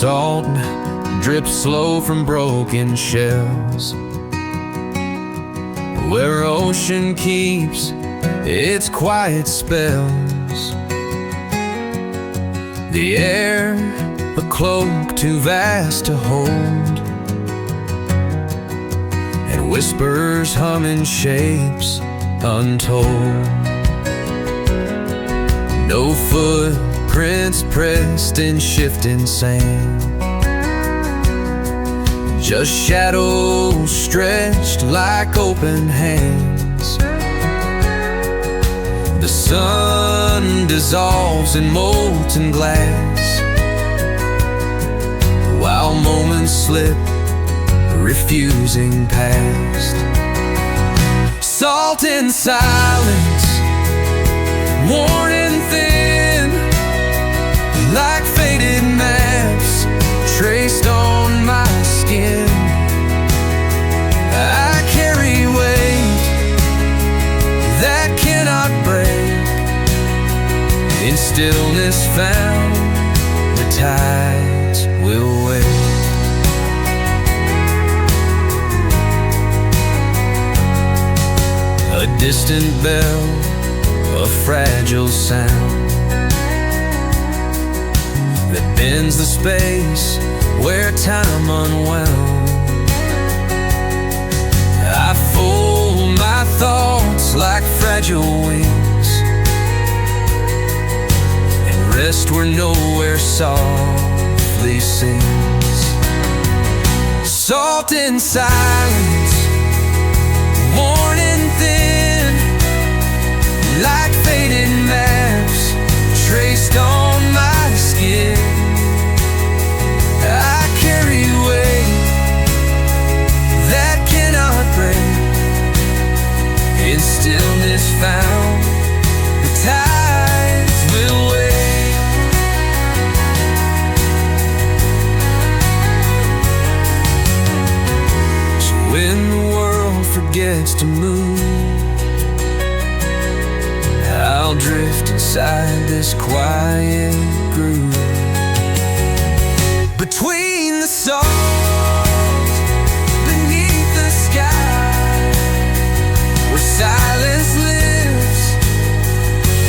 Salt drips slow from broken shells, where ocean keeps its quiet spells. The air, a cloak too vast to hold, and whispers hum in shapes untold. No footprints pressed in shifting sand, just shadows stretched like open hands. The sun dissolves in molten glass, while moments slip, refusing past. Salt in silence, worn and thin, like faded maps traced on my skin. I carry weight that cannot break. In stillness found, the tides will wait. A distant bell, a fragile sound that bends the space where time unwound. I fold my thoughts like fragile wings, and rest where nowhere softly sings. Salt in silence, worn and thin, like faded maps traced on my skin. I carry weight that cannot break. In stillness found, the tides will wait. So when the world forgets to move, I'll drift inside this quiet groove. Between the salt, beneath the sky, where silence lives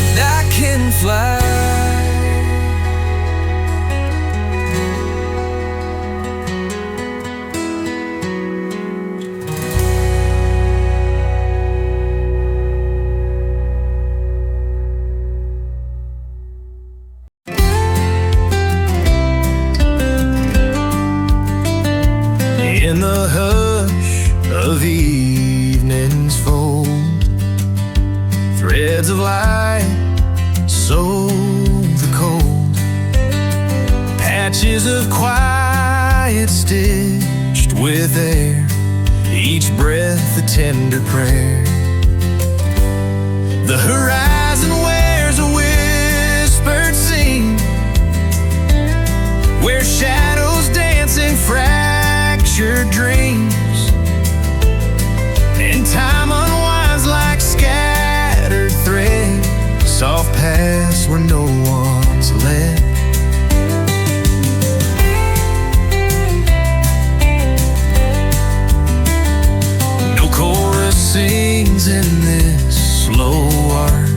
and I can fly. In the hush of evening's fold, threads of light soothe the cold, patches of quiet stitched with air, each breath a tender prayer. The horizon wears a whispered scene, where shadows dance in fractured dreams, and time unwinds like scattered thread, soft paths where no one's led. No chorus sings in this slow art,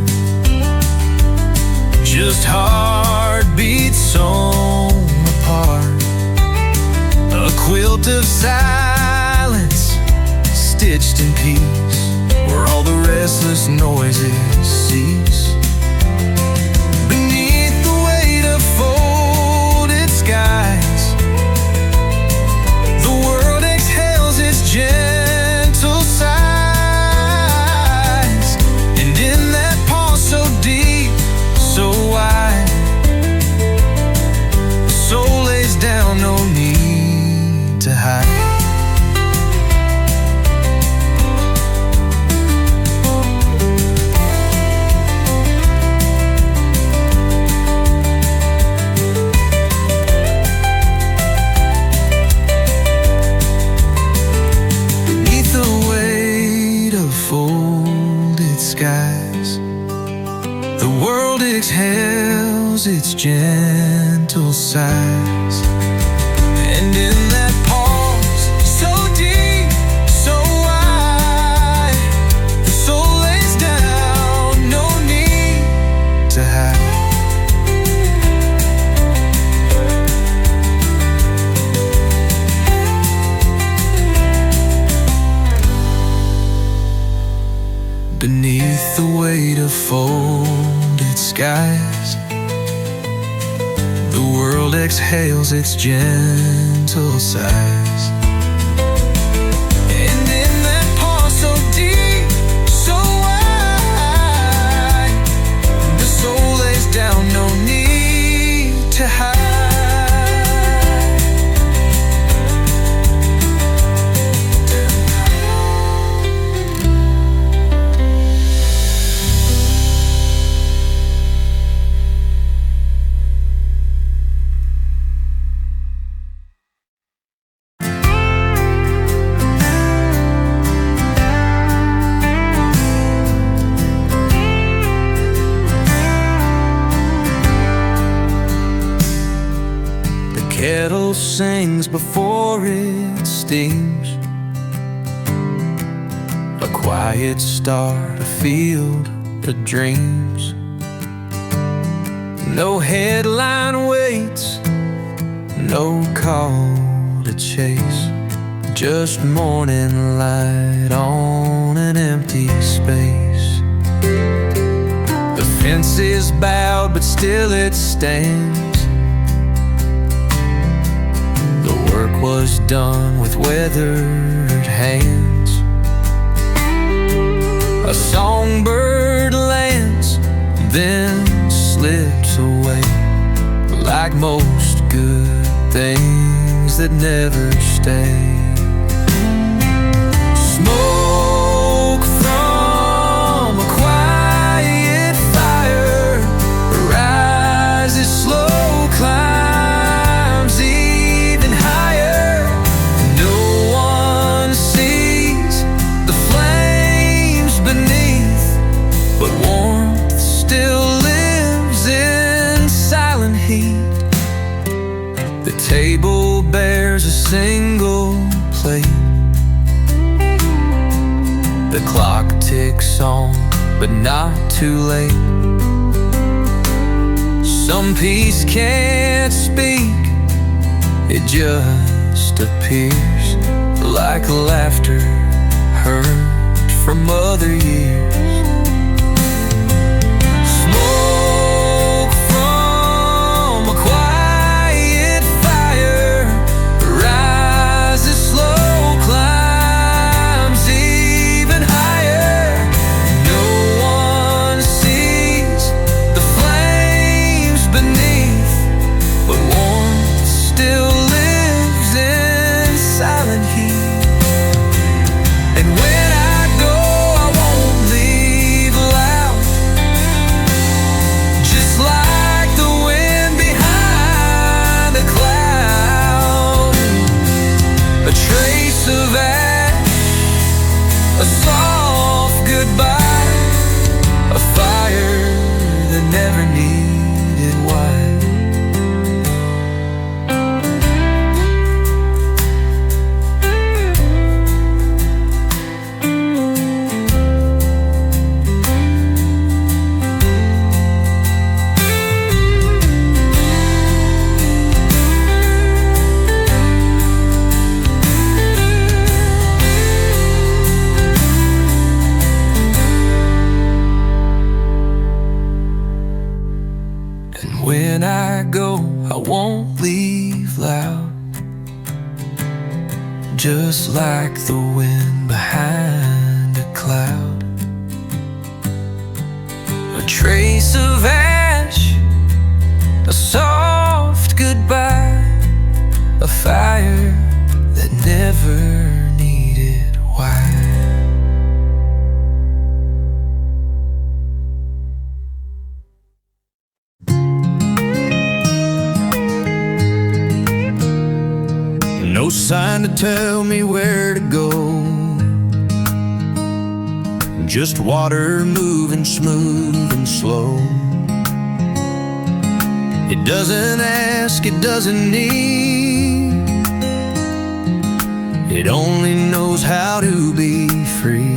just heartbeats sewn apart. A quilt of silence stitched in peace, where all the restless noises cease. Beneath the weight of folded skies, the world exhales its gentle sighs, and in that pause so deep, so wide, the soul lays down, no need to hide. Beneath the weight of folded skies, the world exhales its gentle sighs, the weight of folded skies. The world exhales its gentle sighs. And in that pause so deep, so wide, the soul lays down, no need to hide. Kettle sings before it steams, a quiet start, a field of dreams. No headline waits, no call to chase, just morning light on an empty space. The fence is bowed, but still it stands. Work was done with weathered hands. A songbird lands, then slips away, like most good things that never stay. Smoke from a quiet fire rises slow, climbs even higher. No one sees the flames beneath, but warmth still lives in silent heat. The table bears a single plate. The clock ticks on, but not too late. Some peace can't speak, it just appears, like laughter heard from other years. Smoke from a quiet fire rises slow, climbs even higher. No one sees the flames beneath, but warmth still lives in silent heat. And when I go, I won't leave loud, just like the wind behind a cloud. A trace of ash, a soft goodbye, a fire that never needed wine. And when I go, I won't leave loud, just like the wind behind a cloud. A trace of ash, a soft goodbye, a fire that never needed wine. No sign to tell me where to go, just water moving smooth and slow. It doesn't ask, it doesn't need, it only knows how to be free.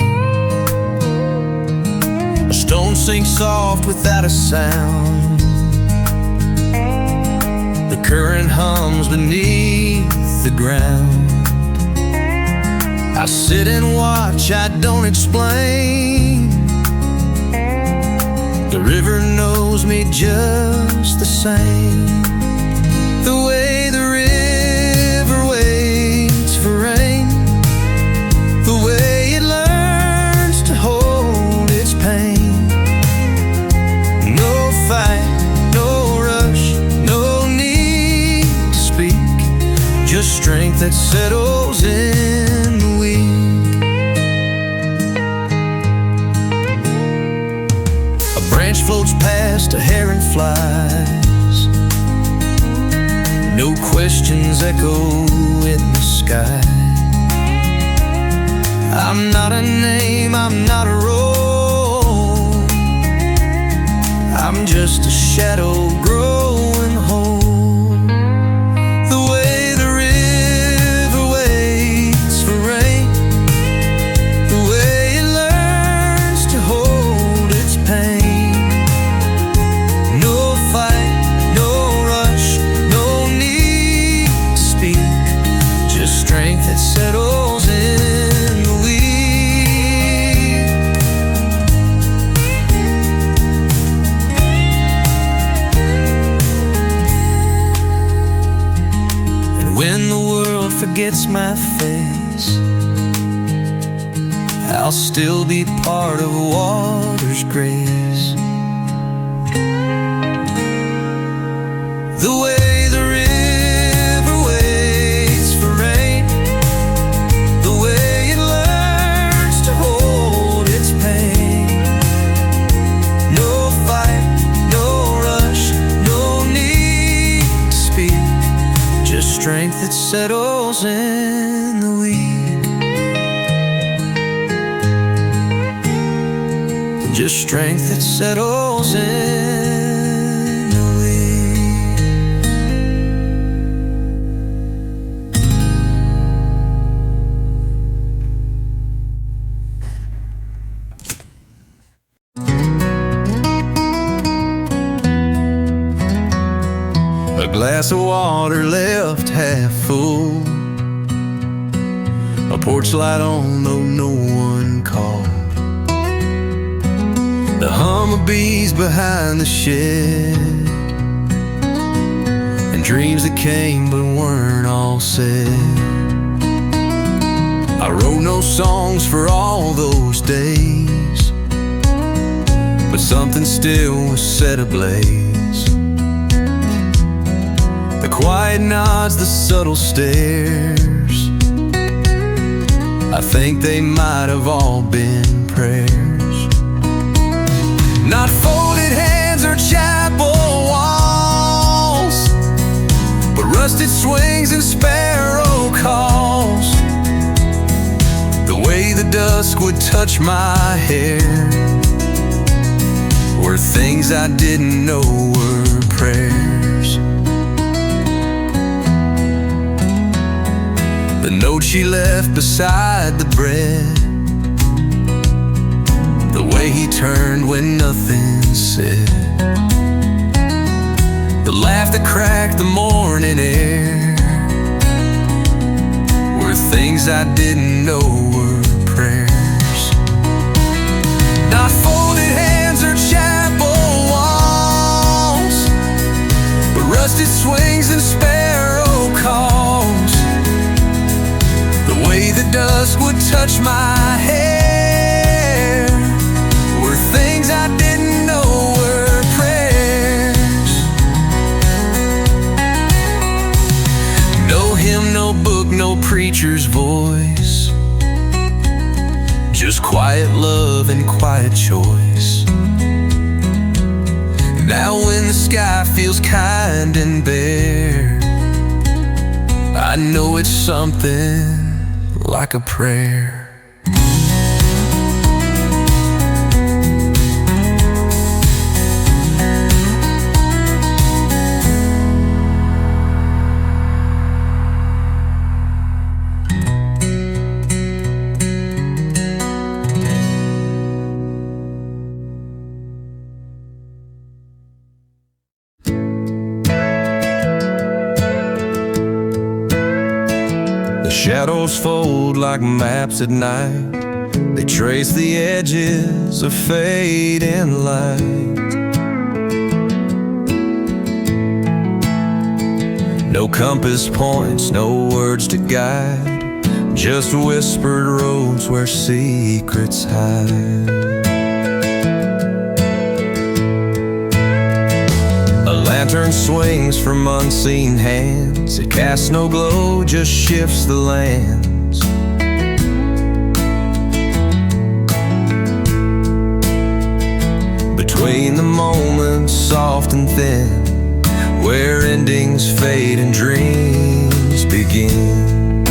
A stone sinks soft without a sound, the current hums beneath the ground. I sit and watch, I don't explain, river knows me just the same. The way the river waits for rain, the way it learns to hold its pain. No fight, no rush, no need to speak, just strength that settles in the weak. A branch floats past a heron flies, no questions echo in the sky. I'm not a name, I'm not a role, I'm just a shadow growing whole. The way the river waits for rain, the way it learns to hold its pain. No fight, no rush, no need to speak, just strength that settles in the weak. And when the world forgets my face, I'll still be part of water's grace. The way the river waits for rain, the way it learns to hold its pain. No fight, no rush, no need to speak, just strength that settles in the weak. Just strength that settles in the weak. A glass of water left half full, a porch light on though no one called. The hum of bees behind the shed, and dreams that came but weren't all said. I wrote no songs for all those days, but something still was set ablaze. The quiet nods, the subtle stares, I think they might have all been prayers. Not folded hands or chapel walls, but rusted swings and sparrow calls. The way the dusk would touch my hair were things I didn't know were prayers. The note she left beside the bread, the way he turned when nothing said, the laugh that cracked the morning air were things I didn't know were prayers. Not folded hands or chapel walls, but rusted swings and sparrow calls. The way the dusk would touch my hair were things I didn't know were prayers. No hymn, no book, no preacher's voice, just quiet love and quiet choice. Now when the sky feels kind and bare, I know it's something like a prayer. Shadows fold like maps at night, they trace the edges of fading light. No compass points, no words to guide, just whispered roads where secrets hide. A lantern swings from unseen hands. It casts no glow, just shifts the lands. Between the moments, soft and thin, where endings fade and dreams begin.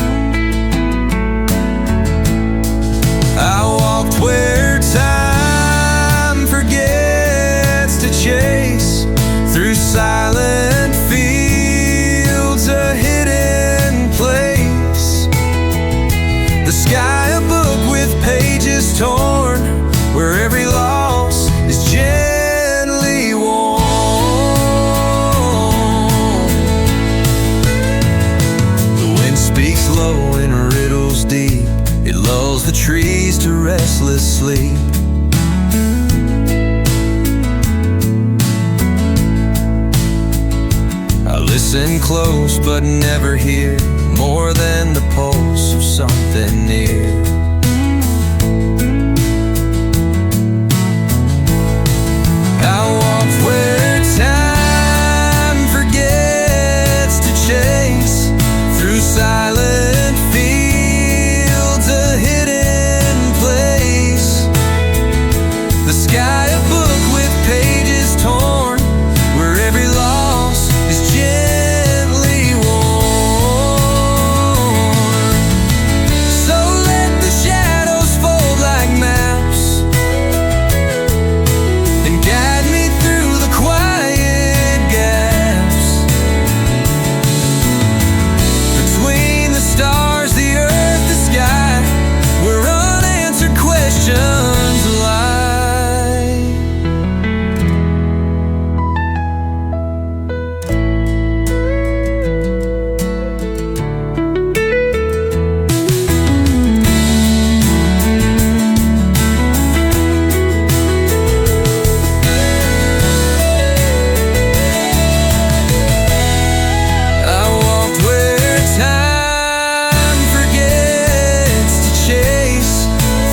I walked where time forgets to chase, through silent fields, a hidden place. The sky a book with pages torn, where every loss is gently worn. The wind speaks low in riddles deep, it lulls the trees to restless sleep. Listen close but never hear more than the pulse of something near. I walked where time forgets to chase, through silent fields, a hidden place. The sky a book with pages torn, where every loss is gently worn. So let the shadows fold like maps and guide me through the quiet gaps. Between the stars, the earth, the sky, where unanswered questions lie. I walked where time forgets to chase,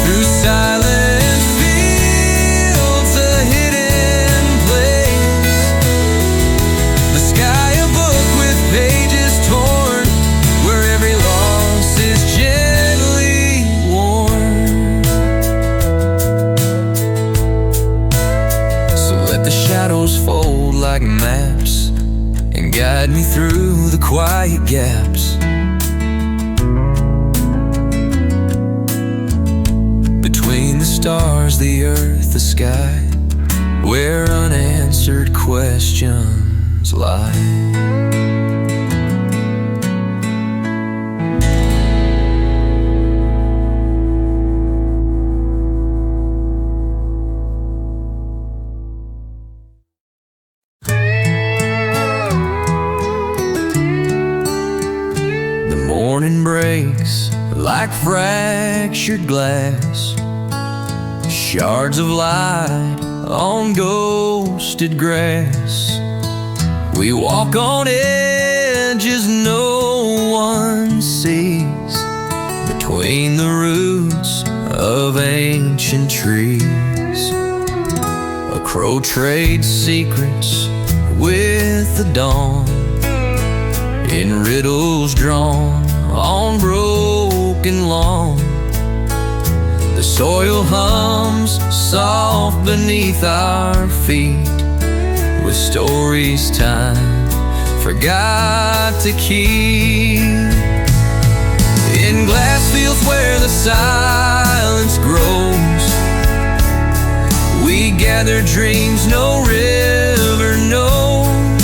through silent fields, a hidden place. The sky a book with pages torn, where every loss is gently worn. So let the shadows fold like maps and guide me through the quiet gaps. Between the stars, the earth, the sky, where unanswered questions lie. The morning breaks like fractured glass, shards of light on ghosted grass. We walk on edges no one sees, between the roots of ancient trees. A crow trades secrets with the dawn, in riddles drawn on broken lawn. The soil hums soft beneath our feet, with stories time forgot to keep. In glass fields where the silence grows, we gather dreams no river knows.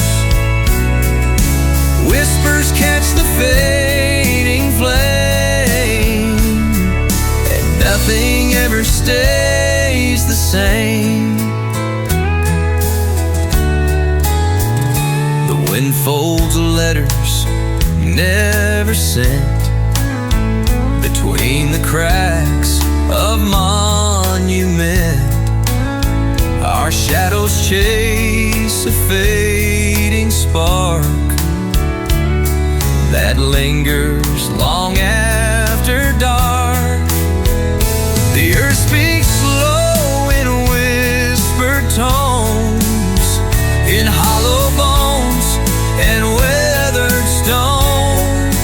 Whispers catch the fading flame, and nothing ever stays the same. The wind folds letters never sent, between the cracks of monument. Our shadows chase a fading spark, that lingers long after dark. The earth speaks slow in whispered tones, in hollow bones and weathered stones.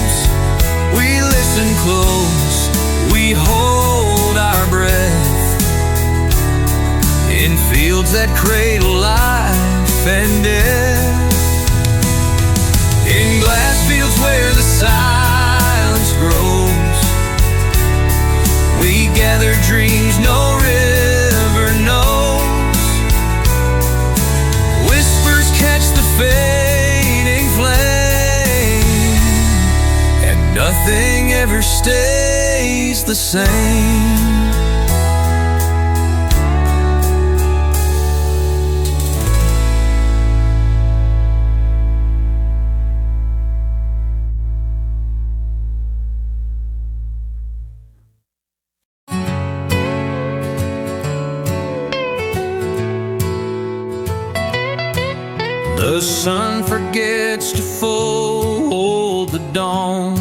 We listen close, we hold our breath, in fields that cradle life and death. In glass fields where the silence grows, we gather dreams no river knows. Whispers catch the fading flame, and nothing ever stays the same. The sun forgets to fold the dawn,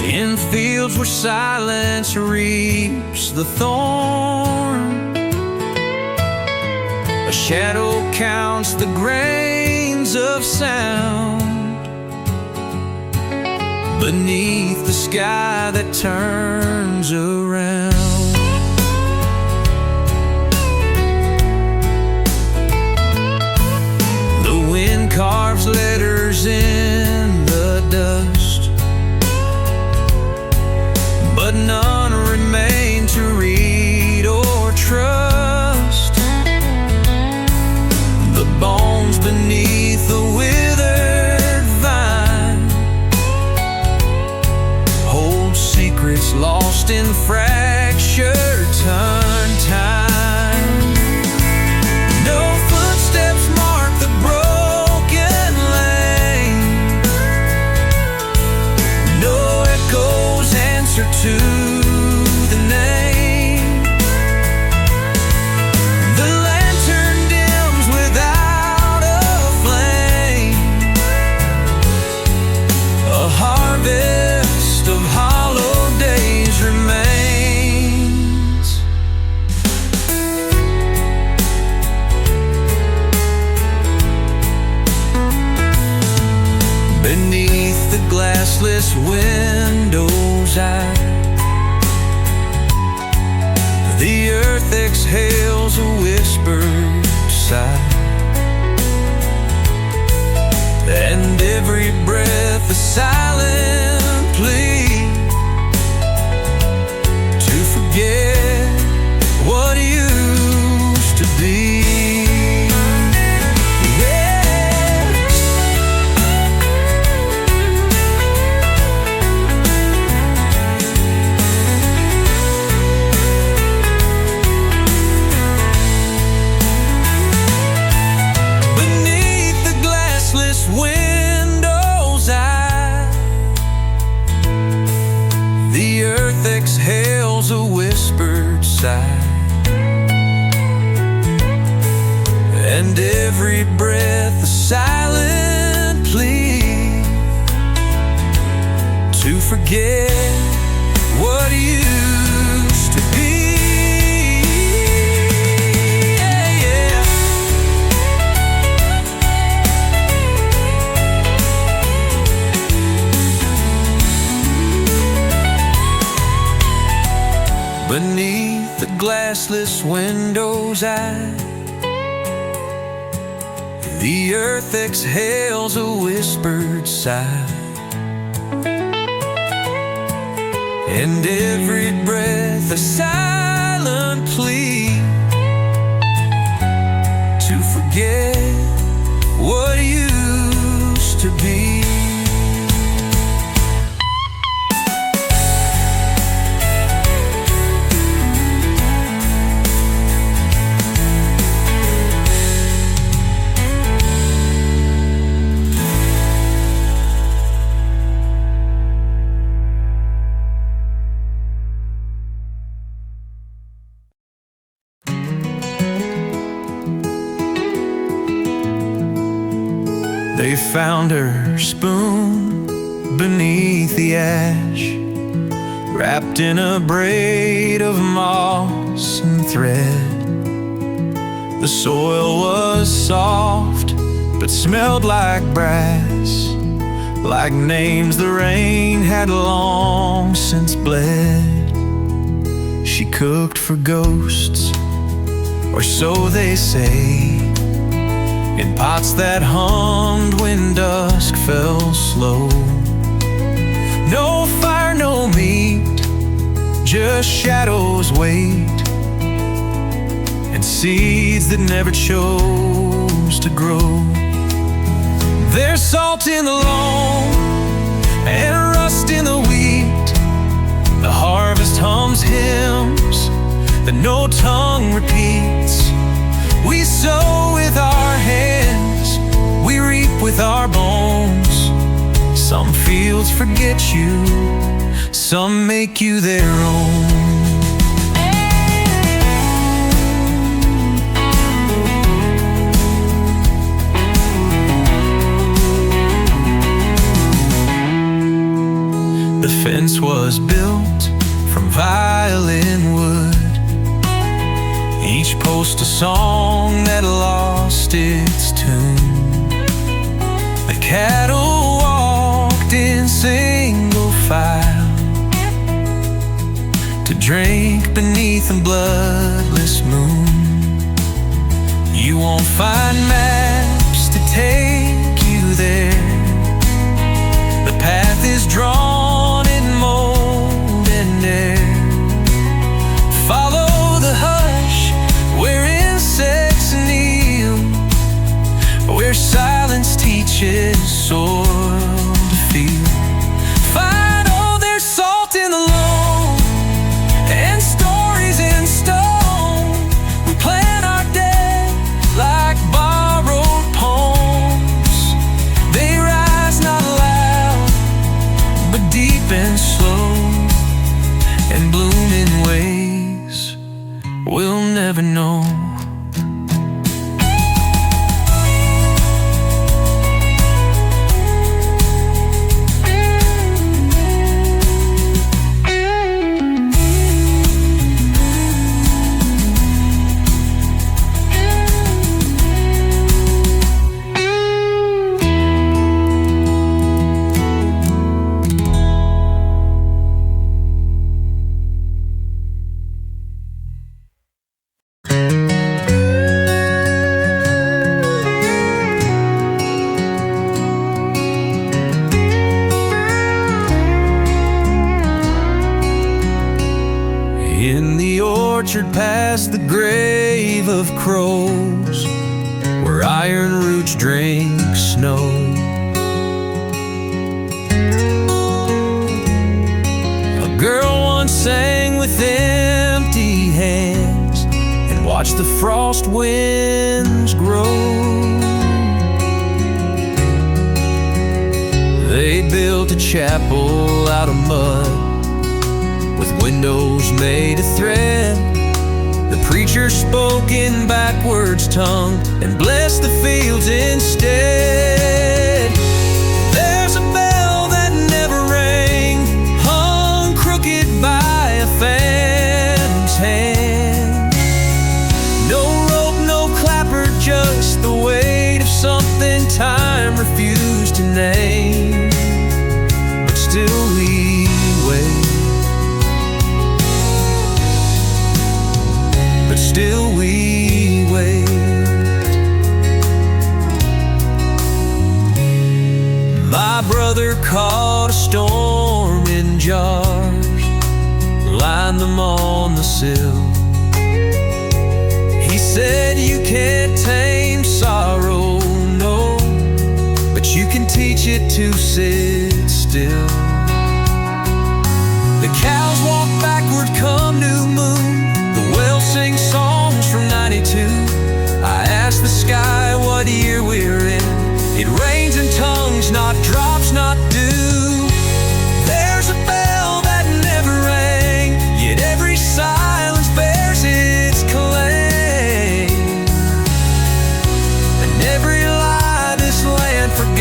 in fields where silence reaps the thorn. A shadow counts the grains of sound beneath the sky that turns around. Carves letters in the dust, but none remain to read or trust. The bones beneath the withered vine hold secrets lost in fractured time. To the name, the lantern dims without a flame, a harvest of hollow days remains. Beneath the glassless windows the earth exhales a whispered sigh, and every breath a silent plea to forget what used to be. Exhales a whispered sigh, and every breath a silent plea to forget what used to be. Beneath the glassless windows the earth exhales a whispered sigh, and every breath a silent plea to forget what used to be. They found her spoon beneath the ash, wrapped in a braid of moss and thread. The soil was soft, but smelled like brass, like names the rain had long since bled. She cooked for ghosts, or so they say, in pots that hummed when dusk fell slow. No fire, no meat, just shadows wait, and seeds that never chose to grow. There's salt in the loam and rust in the wheat. The harvest hums hymns that no tongue repeats. We sow with our hands, we reap with our bones. Some fields forget you, some make you their own. The fence was built from violin wood, each post a song that lost its tune. The cattle walked in single file to drink beneath a bloodless moon. You won't find maps to take you there. The path is drawn in mold and air. Follow the hush where insects kneel, where silence teaches soil to feel. Find all there's salt in the loam and stories in stone. We plant our dead like borrowed poems. They rise not loud, but deep and slow, and bloom in ways we'll never know. In the orchard past the grave of crows, where iron roots drink snow, a girl once sang with empty hands and watched the frost winds grow. They built a chapel out of mud with windows made of thread. The preacher spoke in backwards tongue and blessed the fields instead. There's a bell that never rang, hung crooked by a phantom's hand. No rope, no clapper, just the weight of something time refused to name. But still we wait. Still we wait. My brother caught a storm in jars, lined them on the sill. He said you can't tame sorrow, no, but you can teach it to sit still. The cows walk backward come new moon, sing songs from 92. I asked the sky what year we're in. It rains in tongues, not drops, not dew. There's a bell that never rang, yet every silence bears its claim. And every lie this land forgot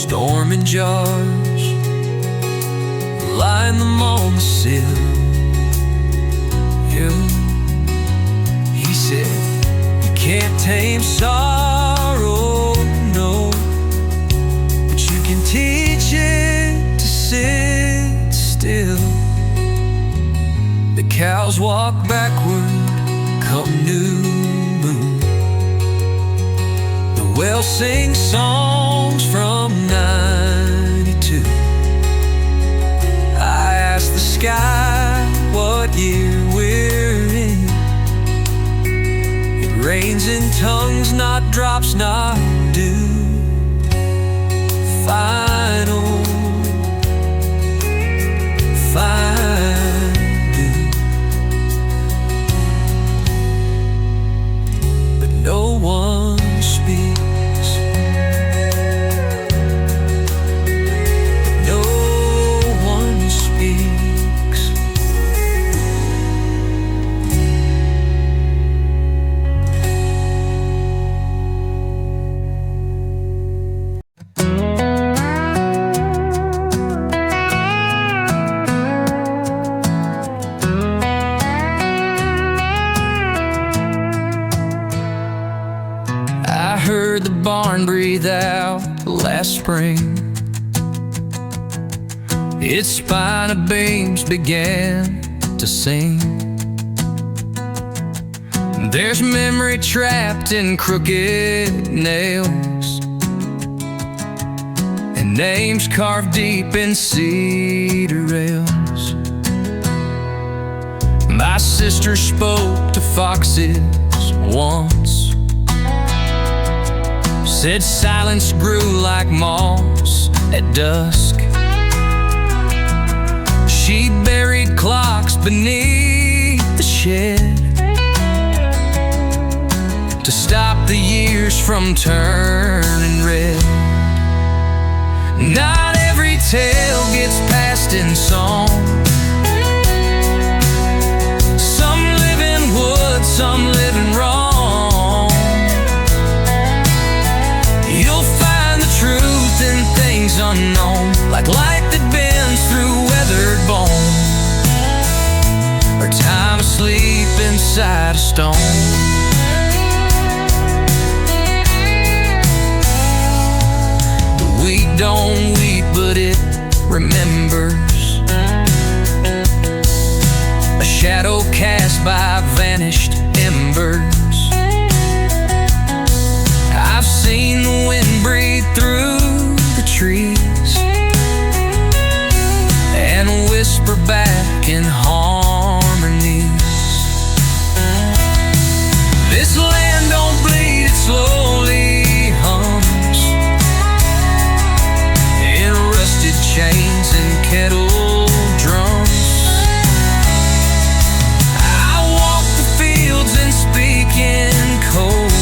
storm in jars, line them on the sill. He said, you can't tame sorrow, no, but you can teach it to sit still. The cows walk backward come new moon. The whales sing songs from 92. I ask the sky what year we're in. It rains in tongues, not drops, not dew. Final, but no one speaks. No one speaks. I heard the barn breathe out last spring. Its spine of beams began to sing. There's memory trapped in crooked nails, and names carved deep in cedar rails. My sister spoke to foxes once, said silence grew like moss at dusk. She buried clocks beneath the shed to stop the years from turning red. Not every tale gets passed in song. Some live in wood, some live in wrong. You'll find the truth in things unknown, like light that bends through weathered bone, or time asleep inside a stone. The wheat don't weep, but it remembers. A shadow cast by vanished embers. I've seen the wind breathe through the trees and whisper back in harmonies. This land don't bleed, it slowly hums in rusted chains and kettle drums. I walk the fields and speak in code,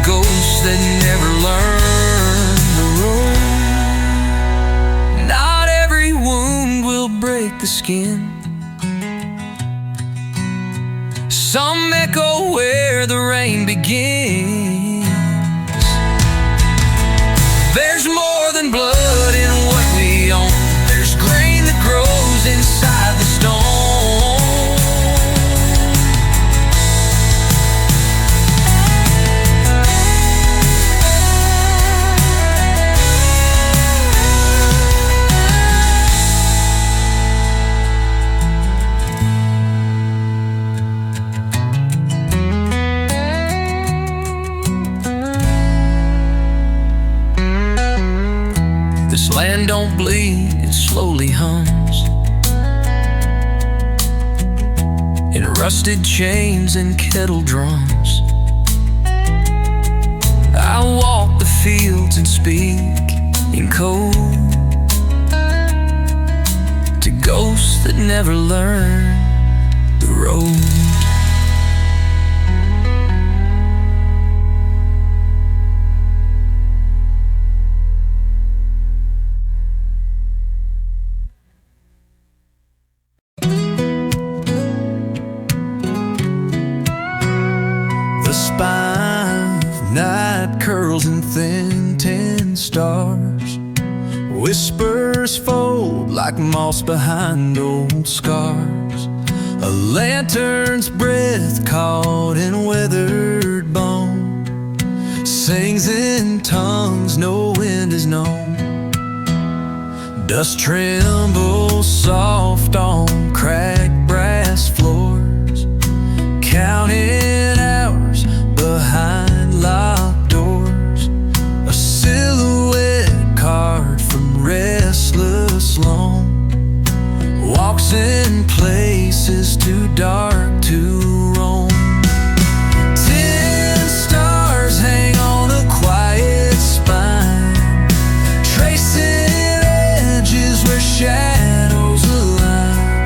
ghosts that never learn the road. Not every wound will break the skin. Some echo where the rain begins. There's more than blood in what we own. There's grain that grows inside the stone. Land don't bleed, it slowly hums in rusted chains and kettle drums. I walk the fields and speak in code to ghosts that never learn the road. walls and thin tin stars. Whispers fold like moss behind old scars. A lantern's breath caught in weathered bone sings in tongues no wind has known. Dust trembles soft on cracked brass floors, counting hours behind locked doors. A silhouette carved from restless loam walks in places too dark to roam. 10 stars hang on a quiet spine, tracing edges where shadows align.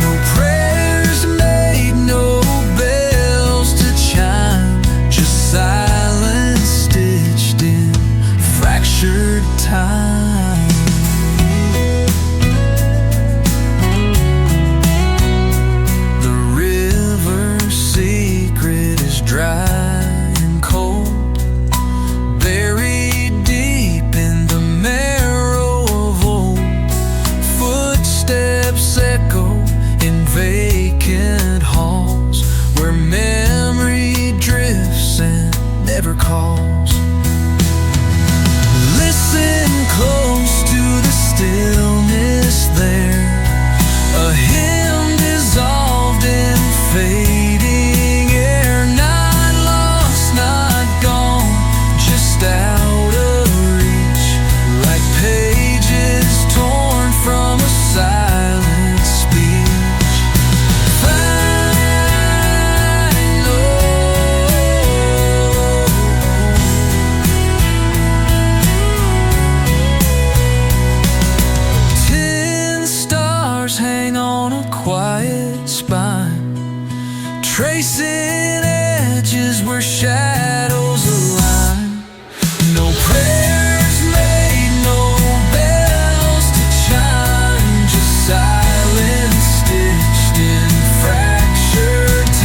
No prayers made, no bells to chime, just silence stitched in fractured time. Dry and cold, buried deep in the marrow of old. Footsteps echo in vacant halls where memory drifts and never calls. Listen close to the stillness there, a hymn dissolved in fading air. Out of reach, like pages torn from a silent speech. Final. 10 stars hang on a quiet spine, tracing edges where shadows align. No prayers made, no bells to chime, just silence stitched in fractured time.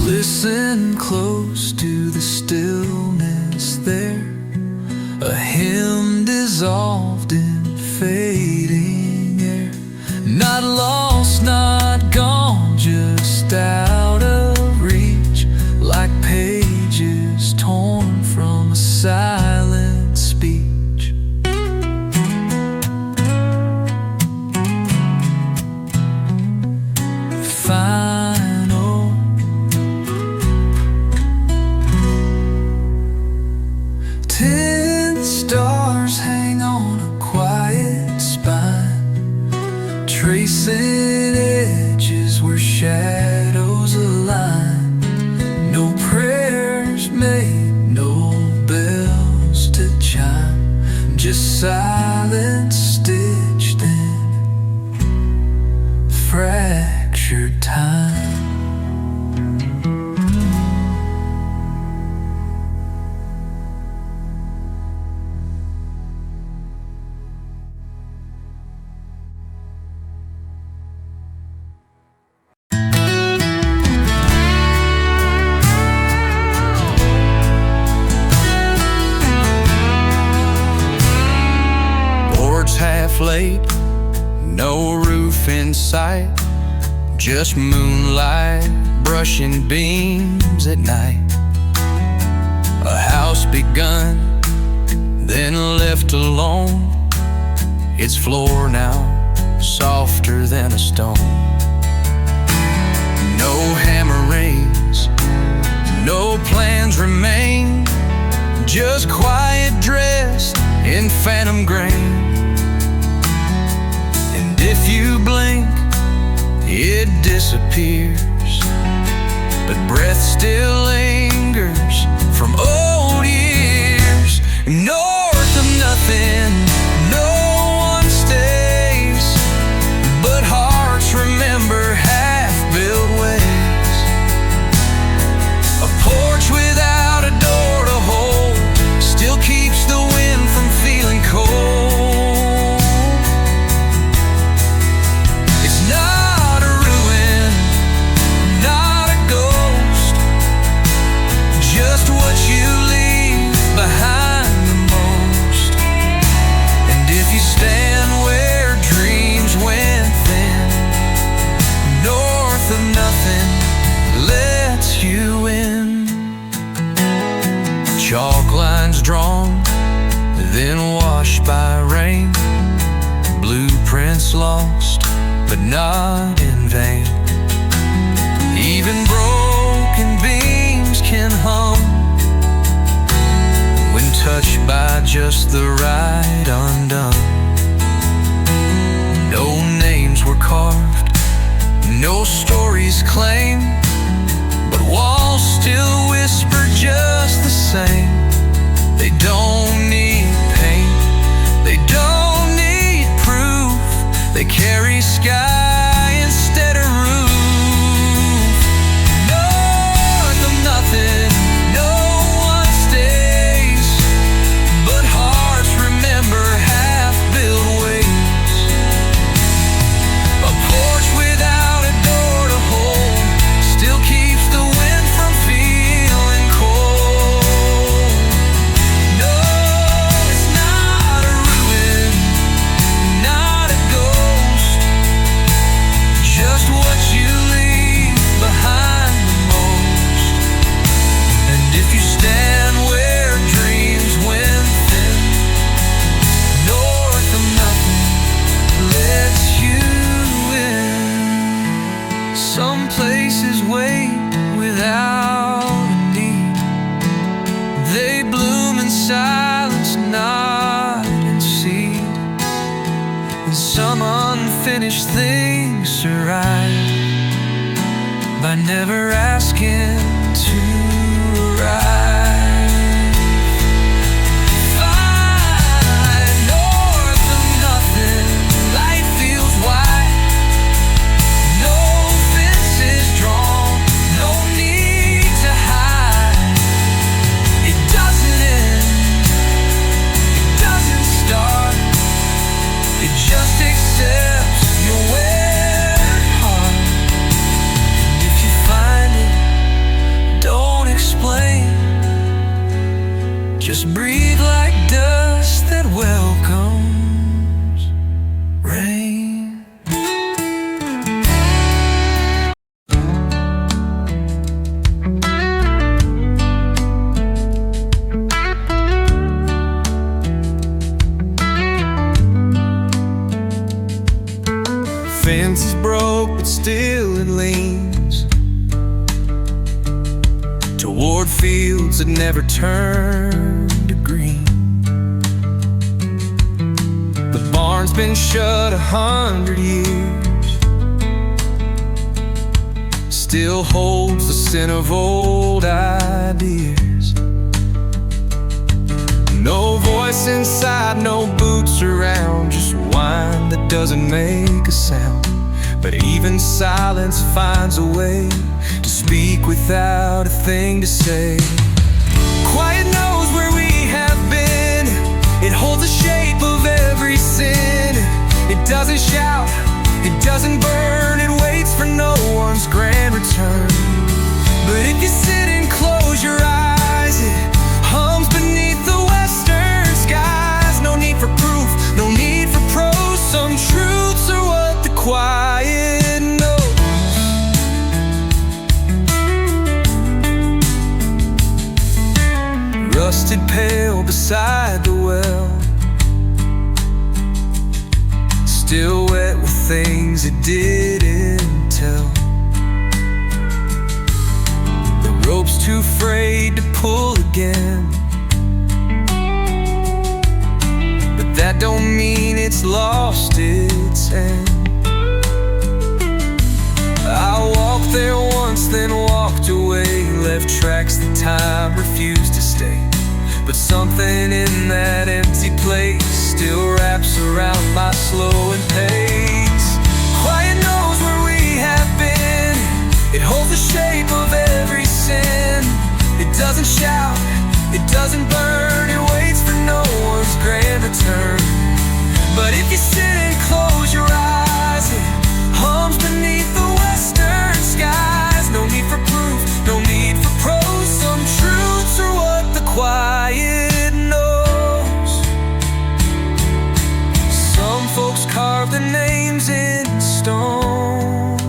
Listen close to the stillness there, a hymn dissolved in fading air. Not lost, not gone, just out of reach, like pages torn from a silent speech. Final. 10 stars hang on a quiet spine, tracing edges where shadows align. No prayers made, no bells to chime, just silence stitched in fractured time. Half late, no roof in sight, just moonlight brushing beams at night. A house begun, then left alone, its floor now softer than a stone. No hammer rings, no plans remain, just quiet dressed in phantom grain. If you blink, it disappears, but breath still lingers from old years. North of nothing, no one stays, but hearts remember half-built ways. A porch without a door to hold still keeps the wind from feeling cold. lost, but not in vain. Even broken beams can hum when touched by just the right undone. No names were carved, no stories claimed, but walls still whisper just the same. They don't need paint, they don't need proof. They carry sky instead of roof. North of nothing, no one stays, but hearts remember half-built ways. A porch without a door to hold still keeps the wind from feeling cold. No, it's not a ruin, not a ghost, just what you leave behind the most. And if you stand where dreams went thin, north of nothing lets you in. Some places wait without a need. They bloom in silence, not in seed. And some unfinished things survive by never asking to arrive. Fine, north of nothing, life feels wide. No fences drawn, no need to hide. It doesn't end, it doesn't start, it just accepts your weird heart. And if you find it, don't explain, just breathe like dust that welcomes rain. Fence is broke, but still it leans toward fields that never turn to green. The barn's been shut 100 years, still holds the scent of old ideas. No voice inside, no boots around, just wine that doesn't make a sound. But even silence finds a way to speak without a thing to say. Quiet knows where we have been, it holds the shape of every sin. It doesn't shout, it doesn't burn, it waits for no one's grand return. But if you sit and close your eyes, it hums beneath the western skies. No need for proof, no need for prose, some truths are what the quiet knows. Rusted pail beside the well, still wet with things it didn't tell. The rope's too afraid to pull again, but that don't mean it's lost its end. I walked there once, then walked away, left tracks that time refused to stay. But something in that empty place still wraps around my slowing pace. Quiet knows where we have been, it holds the shape of every sin. It doesn't shout, it doesn't burn, it waits for no one's grand return. But if you sit and close your eyes, it hums beneath the western skies. No need for proof, no need for prose, some truths are what the quiet knows. Some folks carve their names in stone,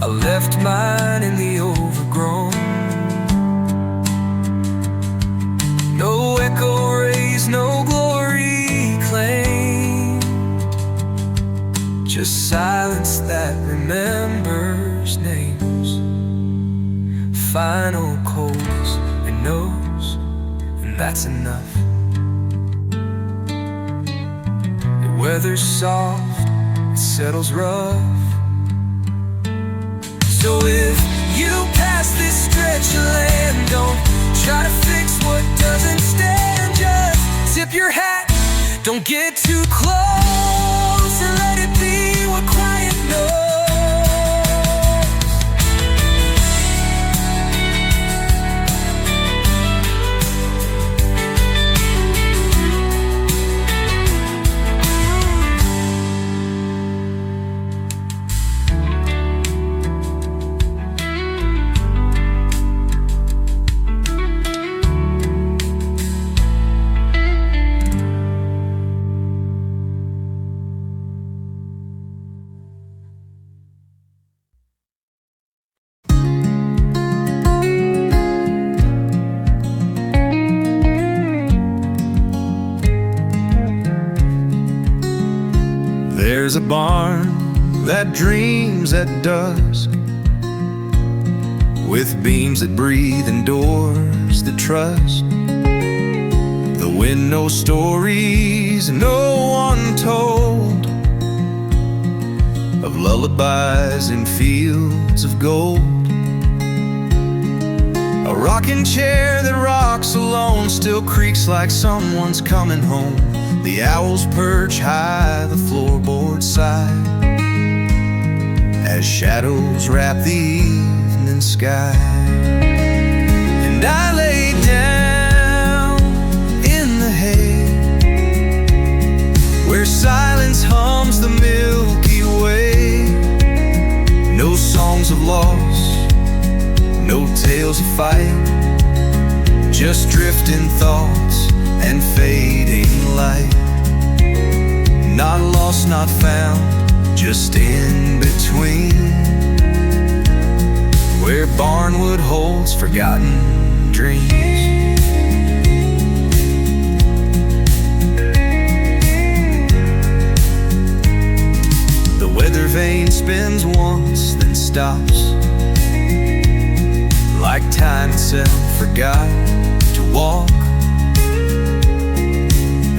I left mine in the overgrown. No echo raised, no glory claimed, just silence that remembers names, final codes and knows, and that's enough. The weather's soft, it settles rough. So if you pass this stretch of land, don't try to fix what doesn't stand. Just tip your hat, don't get too close, and let it be what quiet knows. There's a barn that dreams at dusk, with beams that breathe and doors that trust. The wind knows stories no one told, of lullabies in fields of gold. A rocking chair that rocks alone still creaks like someone's coming home. The owls perch high the floorboard side, as shadows wrap the evening sky. And I lay down in the hay, where silence hums the Milky Way. No songs of loss, no tales of fight, just drifting thoughts and fading light. Not lost, not found, just in between, where Barnwood holds forgotten dreams. The weather vane spins once, then stops, like time itself forgot to walk.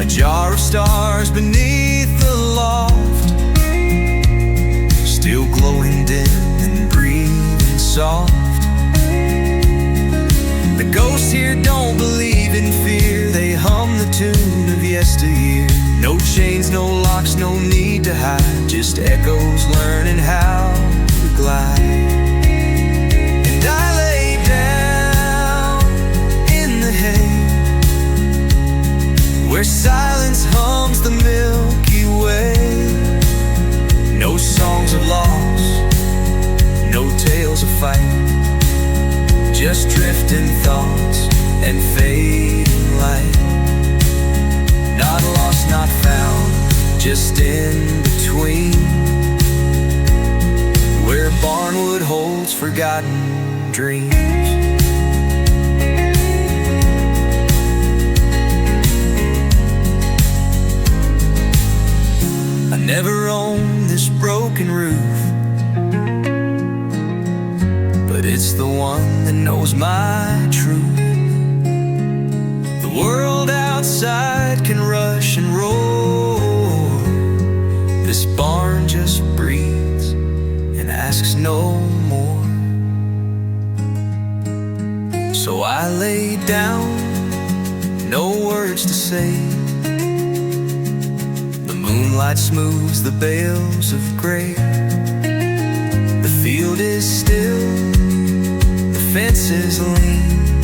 A jar of stars beneath the loft, still glowing dim and breathing soft. The ghosts here don't believe in fear, they hum the tune of yesteryear. No chains, no locks, no need to hide, just echoes learning how to glide. And I lay down in the hay, where silence hums the Milky Way. No songs of loss, no tales of fight, just drifting thoughts and fading light. Not lost, not found, just in between, where Barnwood holds forgotten dreams. I never owned this broken roof, but it's the one that knows my truth. The world outside can rush and roar, this barn just breathes and asks no more. So I lay down, no words to say. Moonlight smooths the bales of gray. The field is still, the fence is lean,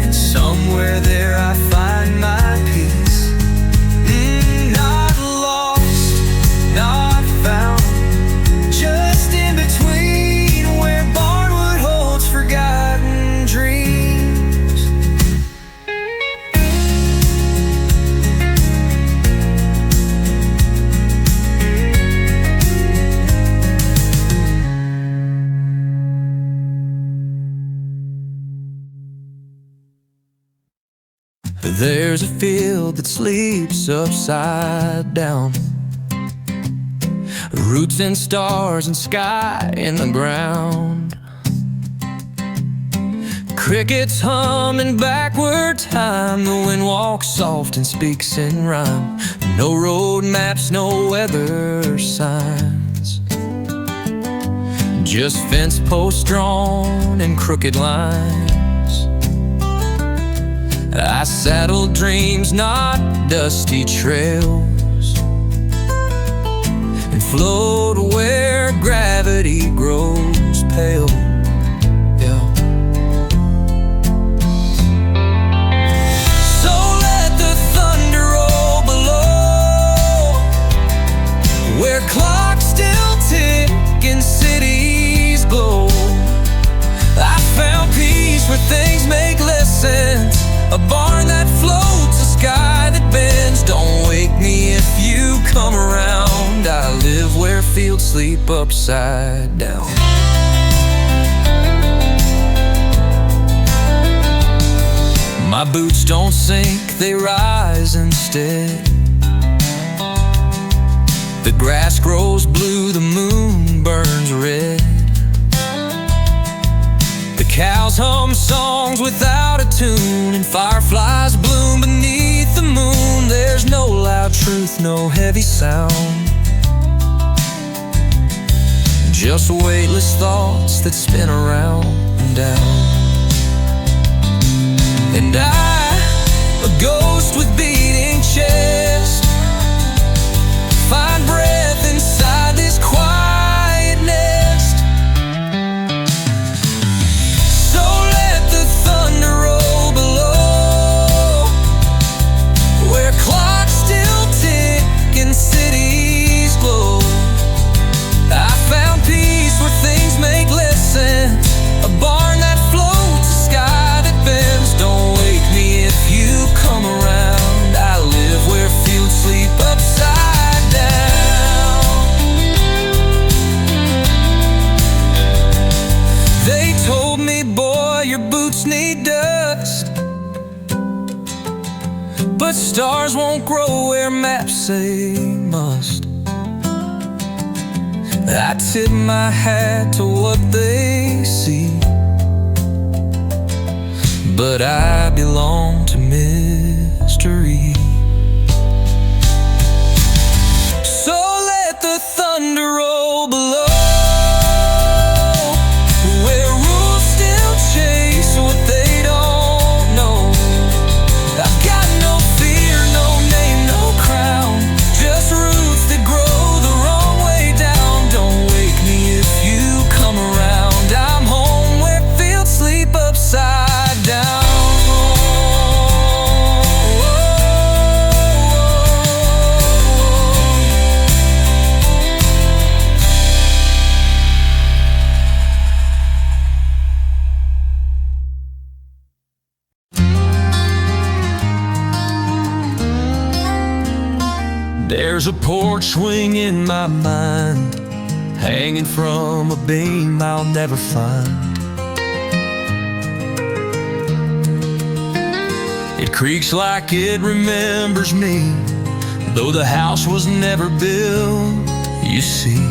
and somewhere there I find my peace. Not lost, not found, just in between, where Barnwood holds forgotten dreams. There's a field that sleeps upside down, Roots and stars and sky in the ground. Crickets hum in backward time. The wind walks soft and speaks in rhyme. No road maps, no weather signs. Just fence posts drawn in crooked lines. I saddle dreams, not dusty trails, and float where gravity grows pale. Clocks still tick and cities glow. I found peace where things make less sense. A barn that floats, a sky that bends. Don't wake me if you come around. I live where fields sleep upside down. My boots don't sink, they rise instead. The grass grows blue, the moon burns red. The cows hum songs without a tune, and fireflies bloom beneath the moon. There's no loud truth, no heavy sound, just weightless thoughts that spin around and down. And I, a ghost with beating chest, find breath inside this quiet nest. So let the thunder roll below, where clocks still tick and cities glow. I found peace where things make less sense. A barn that floats, a sky that bends. Don't wake me if you come around. I live where fields sleep upside down. They told me, boy, your boots need dust, but stars won't grow where maps say must. I tip my hat to what they see, but I belong to mystery. So let the thunder roll below, where rules still chase what they don't know. I've got no fear, no name, no crown, just roots that grow the wrong way down. Don't wake me if you come around. I'm home where fields sleep upside down. There's a porch swing in my mind, hanging from a beam I'll never find. It creaks like it remembers me, though the house was never built, you see.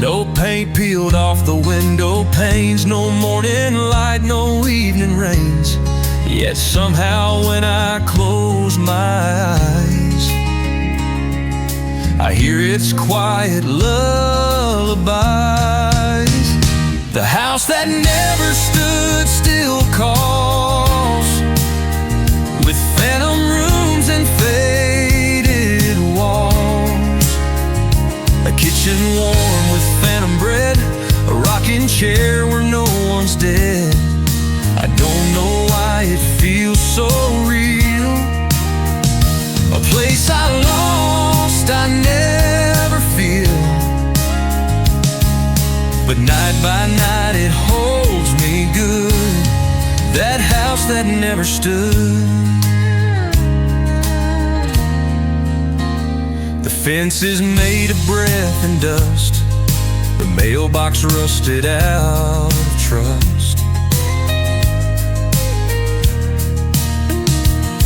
No paint peeled off the window panes, no morning light, no evening rains. Yet somehow when I close my eyes, I hear its quiet lullabies. The house that never stood still calls, with phantom rooms and faded walls. A kitchen warm with phantom bread, a rocking chair where no one's dead. I don't know why it feels so real, a place I lost, I never feel. But night by night it holds me good, that house that never stood. The fence is made of breath and dust, the mailbox rusted out of trust.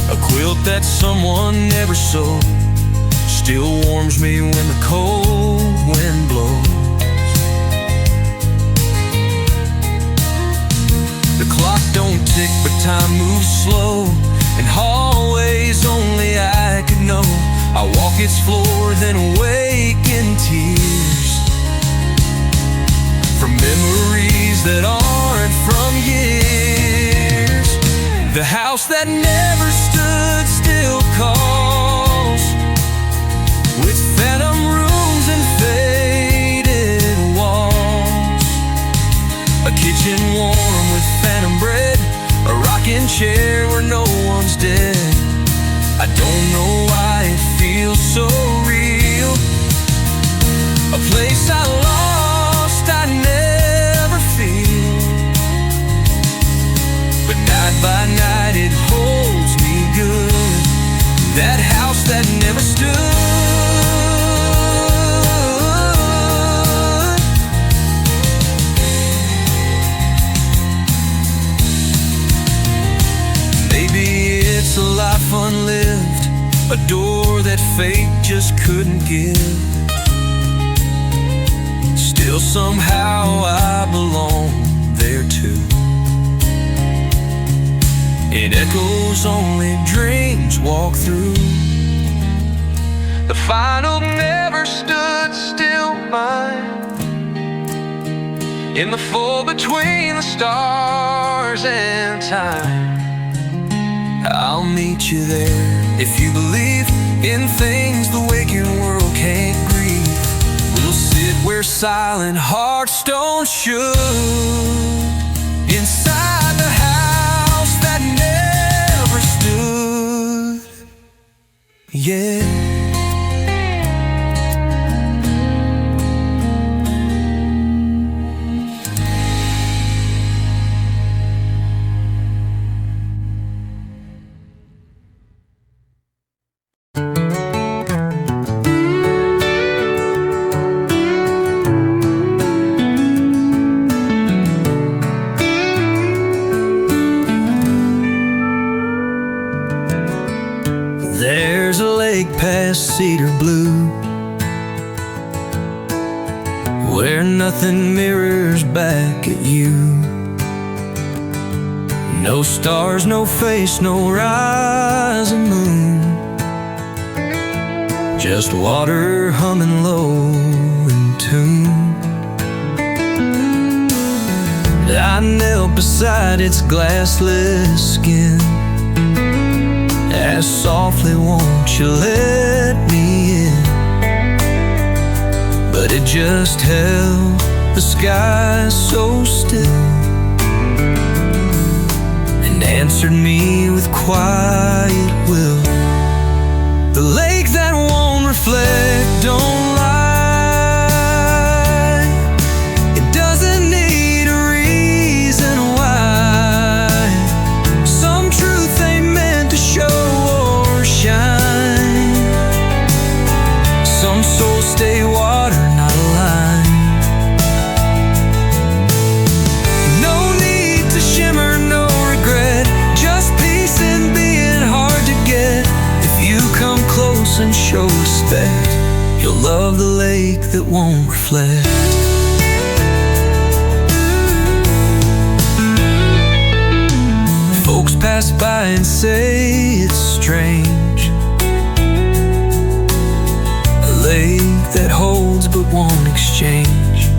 A quilt that someone never sewed still warms me when the cold wind blows. The clock don't tick, but time moves slow, in hallways only I could know. I walk its floor, then awake in tears from memories that aren't from years. The house that never stood still calls, with phantom rooms and faded walls. A kitchen warm with phantom bread, a rocking chair where no one's dead. I don't know why it feels so real. A place I lost, I never feel. But night by night it holds me good. That house that never stood. Maybe it's a life unlived, a door that fate just couldn't give. Still somehow I belong there too. It echoes only dreams walk through. The final never stood still mine. In the fall between the stars and time, I'll meet you there. If you believe in things the waking world can't grieve, we'll sit where silent hearts don't should, inside the house that never stood. Yeah. There's a lake past Cedar Blue, where nothing mirrors back at you. No stars, no face, no rising moon, just water humming low in tune. I knelt beside its glassless skin, asked softly, won't you let me in? But it just held the sky so still, and answered me with quiet will. The lake that won't reflect, don't lie. It doesn't need a reason why. Some truth ain't meant to show or shine. Some souls stay water, not a line. No need to shimmer, no regret, just peace in being hard to get. If you come close and show respect, you'll love the lake that won't reflect. Folks pass by and say it's strange, a lake that holds but won't exchange.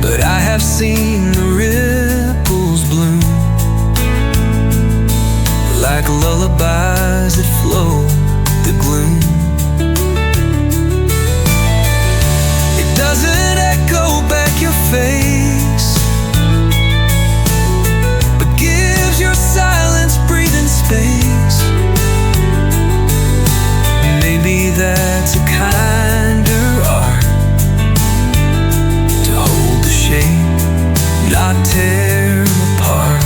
But I have seen the ripples bloom like lullabies that flow the gloom. It doesn't echo back your face, but gives your silence breathing space. Maybe that's a kinder art, to hold the shape, not tear apart.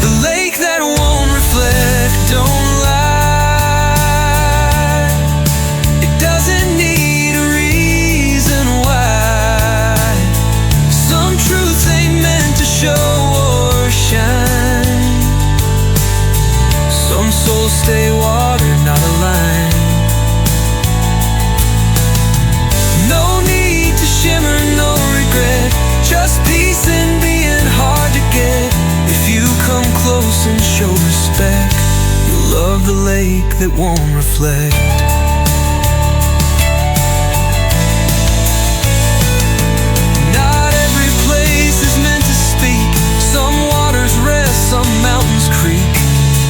The lake that won't reflect, don't lie. It doesn't need a reason why. will stay water, not a line. No need to shimmer, no regret, just peace and being hard to get. If you come close and show respect, you'll love the lake that won't reflect. Not every place is meant to speak. Some waters rest, some mountains creak,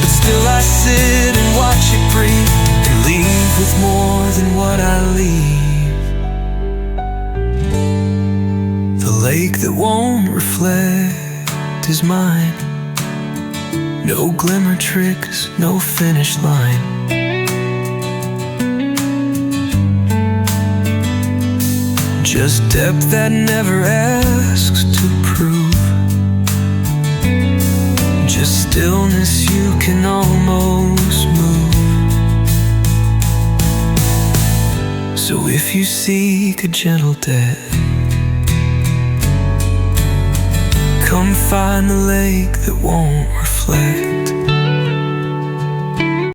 but still I sit and watch it breathe, and leave with more than what I leave. The lake that won't reflect is mine. No glimmer tricks, no finish line. Just depth that never asks to prove. Just stillness you can almost move. So if you seek a gentle death, come find the lake that won't reflect.